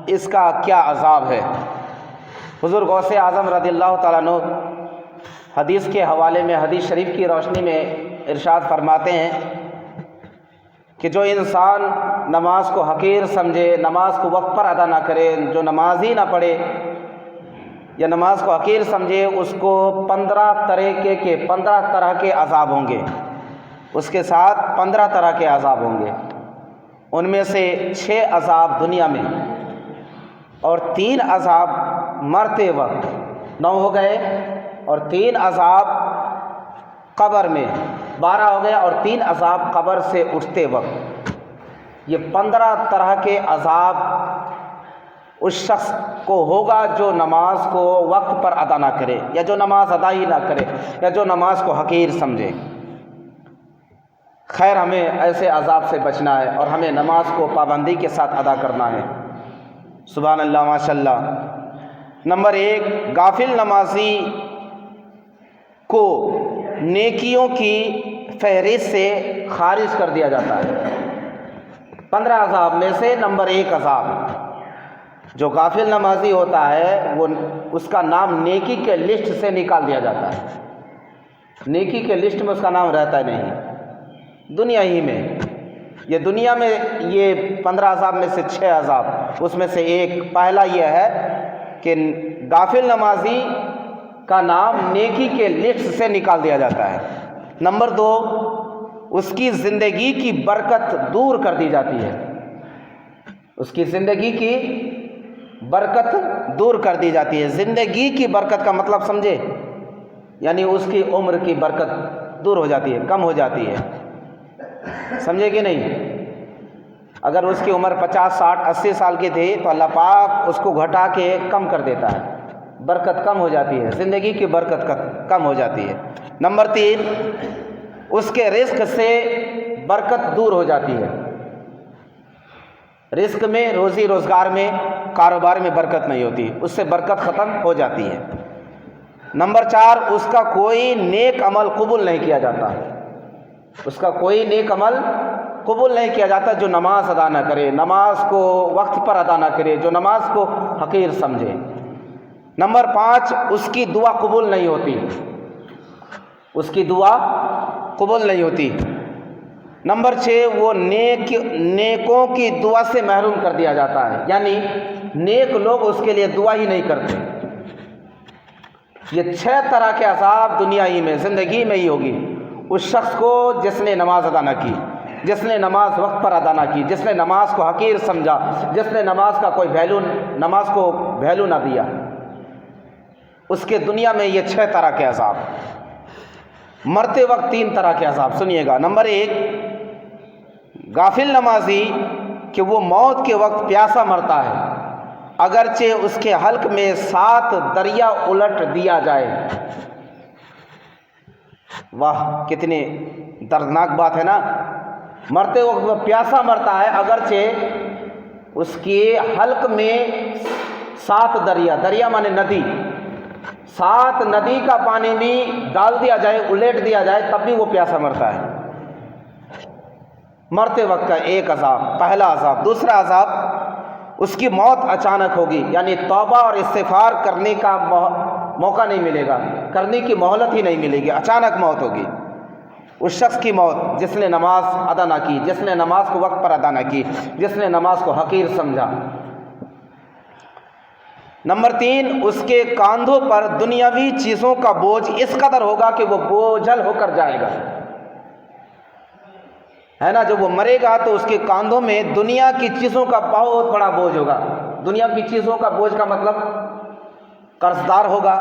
اس کا کیا عذاب ہے۔ حضور غوث اعظم رضی اللہ تعالیٰ عنہ حدیث کے حوالے میں حدیث شریف کی روشنی میں ارشاد فرماتے ہیں کہ جو انسان نماز کو حقیر سمجھے، نماز کو وقت پر ادا نہ کرے، جو نماز ہی نہ پڑھے یا نماز کو حقیر سمجھے، اس کو 15 طرح کے عذاب ہوں گے، اس کے ساتھ 15 طرح کے عذاب ہوں گے۔ ان میں سے 6 عذاب دنیا میں اور 3 عذاب مرتے وقت، 9 ہو گئے، اور 3 عذاب قبر میں، 12 ہو گیا، اور 3 عذاب قبر سے اٹھتے وقت۔ یہ 15 طرح کے عذاب اس شخص کو ہوگا جو نماز کو وقت پر ادا نہ کرے، یا جو نماز ادا ہی نہ کرے، یا جو نماز کو حقیر سمجھے۔ خیر، ہمیں ایسے عذاب سے بچنا ہے اور ہمیں نماز کو پابندی کے ساتھ ادا کرنا ہے۔ سبحان اللہ، ماشاء اللہ۔ نمبر 1، غافل نمازی کو نیکیوں کی فہرست سے خارج کر دیا جاتا ہے۔ 15 عذاب میں سے نمبر 1 عذاب، جو غافل نمازی ہوتا ہے وہ اس کا نام نیکی کے لسٹ سے نکال دیا جاتا ہے۔ نیکی کے لسٹ میں اس کا نام رہتا ہی نہیں دنیا ہی میں۔ یہ دنیا میں یہ 15 عذاب میں سے 6 عذاب، اس میں سے ایک پہلا یہ ہے کہ غافل نمازی کا نام نیکی کے لسٹ سے نکال دیا جاتا ہے۔ نمبر 2، اس کی زندگی کی برکت دور کر دی جاتی ہے۔ اس کی زندگی کی برکت دور کر دی جاتی ہے۔ زندگی کی برکت کا مطلب سمجھے، یعنی اس کی عمر کی برکت دور ہو جاتی ہے، کم ہو جاتی ہے، سمجھے کہ نہیں؟ اگر اس کی عمر 50 60 80 سال کی تھی تو اللہ پاک اس کو گھٹا کے کم کر دیتا ہے، برکت کم ہو جاتی ہے، زندگی کی برکت کم ہو جاتی ہے۔ نمبر 3، اس کے رزق سے برکت دور ہو جاتی ہے۔ رزق میں، روزی روزگار میں، کاروبار میں برکت نہیں ہوتی، اس سے برکت ختم ہو جاتی ہے۔ نمبر 4، اس کا کوئی نیک عمل قبول نہیں کیا جاتا۔ اس کا کوئی نیک عمل قبول نہیں کیا جاتا جو نماز ادا نہ کرے، نماز کو وقت پر ادا نہ کرے، جو نماز کو حقیر سمجھے۔ نمبر 5، اس کی دعا قبول نہیں ہوتی، اس کی دعا قبول نہیں ہوتی۔ نمبر 6، وہ نیکوں کی دعا سے محروم کر دیا جاتا ہے، یعنی نیک لوگ اس کے لیے دعا ہی نہیں کرتے۔ یہ 6 طرح کے عذاب دنیا ہی میں، زندگی میں ہی ہوگی اس شخص کو جس نے نماز ادا نہ کی، جس نے نماز وقت پر ادا نہ کی، جس نے نماز کو حقیر سمجھا، جس نے نماز کو ویلیو نہ دیا، اس کے دنیا میں یہ 6 طرح کے عذاب۔ مرتے وقت 3 طرح کے عذاب، سنیے گا۔ نمبر 1، غافل نمازی کہ وہ موت کے وقت پیاسا مرتا ہے، اگرچہ اس کے حلق میں 7 دریا الٹ دیا جائے۔ واہ، کتنی دردناک بات ہے نا۔ مرتے وقت وہ پیاسا مرتا ہے، اگرچہ اس کے حلق میں 7 دریا مانے ندی، 7 ندی کا پانی بھی ڈال دیا جائے، الٹ دیا جائے، تب بھی وہ پیاسا مرتا ہے۔ مرتے وقت کا ایک عذاب، پہلا عذاب۔ دوسرا عذاب، اس کی موت اچانک ہوگی، یعنی توبہ اور استغفار کرنے کا موقع نہیں ملے گا، کرنے کی مہلت ہی نہیں ملے گی، اچانک موت ہوگی۔ اس شخص کی موت جس نے نماز ادا نہ کی، جس نے نماز کو وقت پر ادا نہ کی، جس نے نماز کو حقیر سمجھا۔ نمبر 3، اس کے کاندھوں پر دنیاوی چیزوں کا بوجھ اس قدر ہوگا کہ وہ بوجھل ہو کر جائے گا، ہے نا۔ جب وہ مرے گا تو اس کے کاندھوں میں دنیا کی چیزوں کا بہت بڑا بوجھ ہوگا۔ دنیا کی چیزوں کا بوجھ کا مطلب قرض دار ہوگا،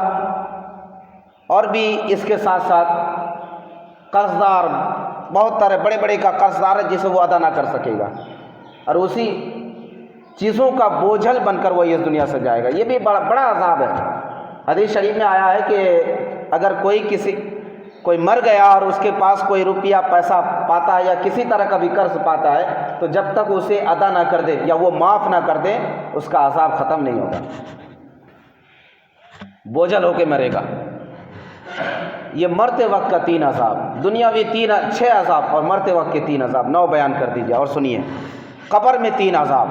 اور بھی اس کے ساتھ ساتھ قرض دار، بہت سارے بڑے کا قرض دار ہے جسے وہ ادا نہ کر سکے گا، اور اسی چیزوں کا بوجھل بن کر وہ اس دنیا سے جائے گا۔ یہ بھی بڑا عذاب ہے۔ حدیث شریف میں آیا ہے کہ اگر کوئی مر گیا اور اس کے پاس کوئی روپیہ پیسہ پاتا ہے یا کسی طرح کا بھی قرض پاتا ہے، تو جب تک اسے ادا نہ کر دے یا وہ معاف نہ کر دے، اس کا عذاب ختم نہیں ہوگا، بوجھل ہو کے مرے گا۔ یہ مرتے وقت کا 3 عذاب، دنیاوی 6 عذاب اور مرتے وقت کے 3 عذاب، 9 بیان کر دیجیے اور سنیے۔ قبر میں 3 عذاب۔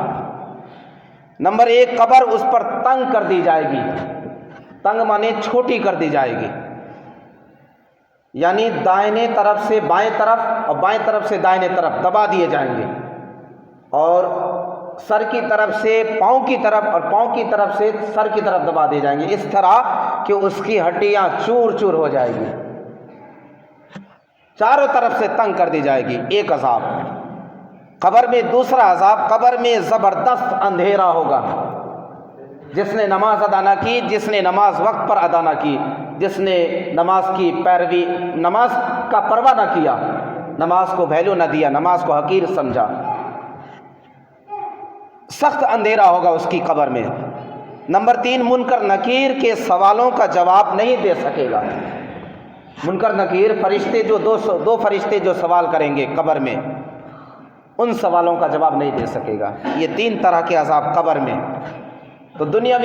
नंबर एक, कब्र उस पर तंग कर दी जाएगी। तंग माने छोटी कर दी जाएगी, यानी दाहिने तरफ से बाएं तरफ और बाएं तरफ से दाहिने तरफ दबा दिए जाएंगे, और सर की तरफ से पाँव की तरफ और पाँव की तरफ से सर की तरफ दबा दिए जाएंगे, इस तरह कि उसकी हड्डियां चूर चूर हो जाएगी। चारों तरफ से तंग कर दी जाएगी। एक अजाब कब्र में। दूसरा अजाब, कब्र में ज़बरदस्त अंधेरा होगा। जिसने नमाज अदा ना की, जिसने नमाज वक्त पर अदा ना की, जिसने नमाज की पैरवी, नमाज का परवाह ना किया, नमाज को वैल्यू ना दिया, नमाज को हकीर समझा, सख्त अंधेरा होगा उसकी कब्र में। नंबर तीन, मुनकर नकीर के सवालों का जवाब नहीं दे सकेगा। मुनकर नकीर फरिश्ते जो दो फरिश्ते जो सवाल करेंगे कब्र में, उन सवालों का जवाब नहीं दे सकेगा। ये तीन तरह के अजाब कब्र में। तो दुनिया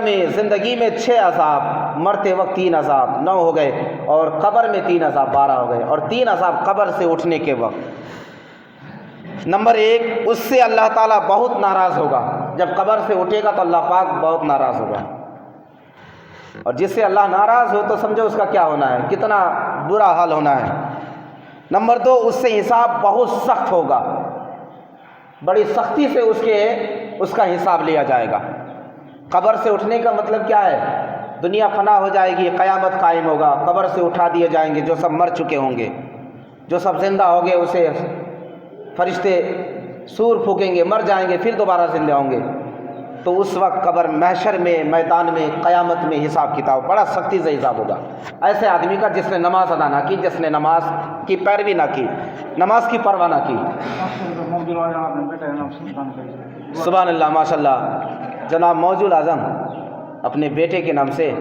में ज़िंदगी में 6 अजाब, मरते वक्त 3 अजाब, 9 हो गए, और कब्र में 3 अजाब, 12 हो गए, और 3 अजाब कब्र से उठने के वक्त। नंबर एक, उससे अल्लाह ताला बहुत नाराज़ होगा। जब कब्र से उठेगा तो अल्लाह पाक बहुत नाराज़ होगा, और जिससे अल्लाह नाराज़ हो तो समझो उसका क्या होना है, कितना बुरा हाल होना है। नंबर दो, उससे हिसाब बहुत सख्त होगा, बड़ी सख्ती से उसका हिसाब लिया जाएगा। कब्र से उठने का मतलब क्या है? दुनिया फना हो जाएगी, क़यामत कायम होगा, कब्र से उठा दिए जाएंगे जो सब मर चुके होंगे, जो सब जिंदा होंगे उसे फरिश्ते सूर फूकेंगे, मर जाएंगे, फिर दोबारा जिंदा होंगे। तो उस वक्त कब्र, महशर में, मैदान में, क़यामत में हिसाब किताब बड़ा सख्ती से हिसाब होगा। ऐसे आदमी का जिसने नमाज अदा ना की, जिसने नमाज की पैरवी ना की, नमाज की परवाह ना की। सुभान अल्लाह, माशाल्लाह। जनाब मौजूद आज़म अपने बेटे के नाम से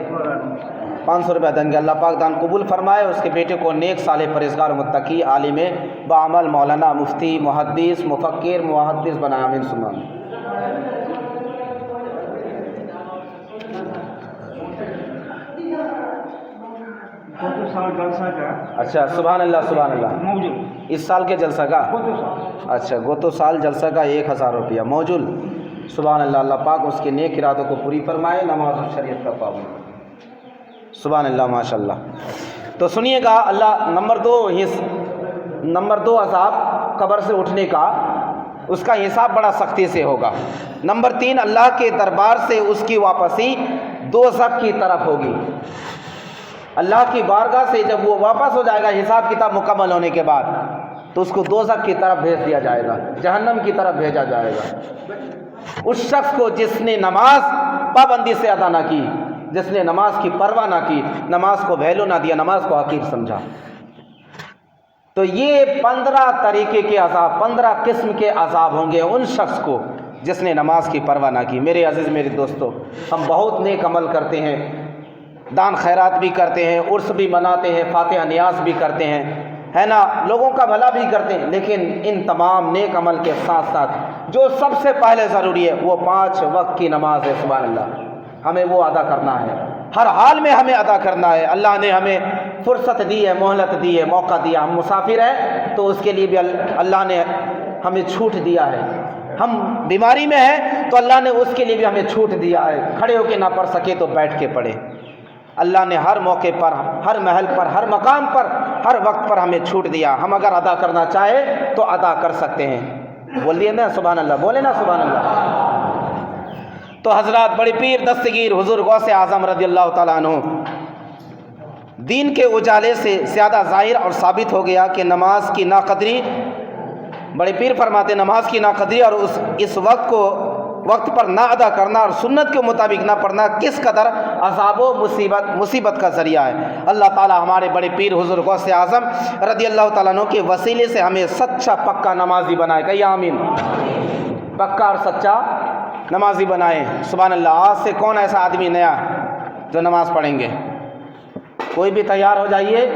500 रुपया देंगे। अल्लाह पाक दान कबूल फरमाए, उसके बेटे को नेक साले परहेज़गार मुत्तकी आलिम बाअमल मौलाना मुफ्ती मुहद्दिस मुफक्किर मुहद्दिस बनाए, आमीन सुम्मा आमीन। अच्छा, सुभान अल्लाह सुभान अल्लाह। इस साल के जलसा का, अच्छा गोतो साल जलसा का 1000 रुपया मौजूद। सुभान अल्लाह, अल्लाह पाक उसके नेक इरादों को पूरी फरमाए, नमाज और शरीयत का पाबंद। सुभान अल्लाह, माशाल्लाह। तो सुनिएगा, अल्लाह नंबर 2 अज़ाब कब्र से उठने का, उसका हिसाब बड़ा सख्ती से होगा। नंबर 3, अल्लाह के दरबार से उसकी वापसी दोज़ख की तरफ होगी। अल्लाह की बारगाह से जब वो वापस हो जाएगा हिसाब किताब मुकम्मल होने के बाद, तो उसको दोज़ख की तरफ भेज दिया जाएगा, जहन्नम की तरफ भेजा जाएगा। उस शख्स को जिसने नमाज पाबंदी से अदा ना की, जिसने नमाज की परवाह ना की, नमाज को वैल्यू ना दिया, नमाज को हकीर समझा। तो ये 15 तरीके के अज़ाब, 15 किस्म के अज़ाब होंगे उन शख्स को जिसने नमाज की परवाह ना की। मेरे अजीज़, मेरे दोस्तों, हम बहुत नेक अमल करते हैं, दान खैरात भी करते हैं, उर्स भी मनाते हैं, फातिहा नियाज भी करते हैं, है ना, लोगों का भला भी करते हैं। लेकिन इन तमाम नेक अमल के साथ साथ जो सबसे पहले ज़रूरी है वो 5 वक्त की नमाज है। सुभान अल्लाह, हमें वो अदा करना है, हर हाल में हमें अदा करना है। अल्लाह ने हमें फुर्सत दी है, मोहलत दी है, मौका दिया। हम मुसाफिर हैं तो उसके लिए भी अल्लाह ने हमें छूट दिया है। हम बीमारी में हैं तो अल्लाह ने उसके लिए भी हमें छूट दिया है। खड़े होकर ना पढ़ सके तो बैठ के पढ़े। अल्लाह ने हर मौके पर, हर महल पर, हर मकाम पर, हर वक्त पर हमें छूट दिया। हम अगर अदा करना चाहे तो अदा कर सकते हैं। बोलिए ना सुभान अल्लाह, बोले ना सुभान अल्लाह। तो हजरात, बड़े पीर दस्तगीर हुजूर गौसे आज़म रज़ियल्लाहु ताला अन्हु, दीन के उजाले से ज़्यादा ज़ाहिर और साबित हो गया कि नमाज की नाक़दरी, बड़े पीर फरमाते नमाज की नाक़दरी और इस वक्त पर ना अदा करना और सुन्नत के मुताबिक ना पढ़ना किस कदर अज़ाब व मुसीबत का ज़रिया है। अल्लाह ताला हमारे बड़े पीर हुज़ूर गौसे आज़म रज़ियल्लाहु ताला अन्हु के वसीले से हमें सच्चा पक्का नमाजी बनाए। कहिए आमीन। पक्का और सच्चा नमाजी बनाए। सुभान अल्लाह। आज से कौन ऐसा आदमी नया जो नमाज़ पढ़ेंगे? कोई भी तैयार हो जाइए,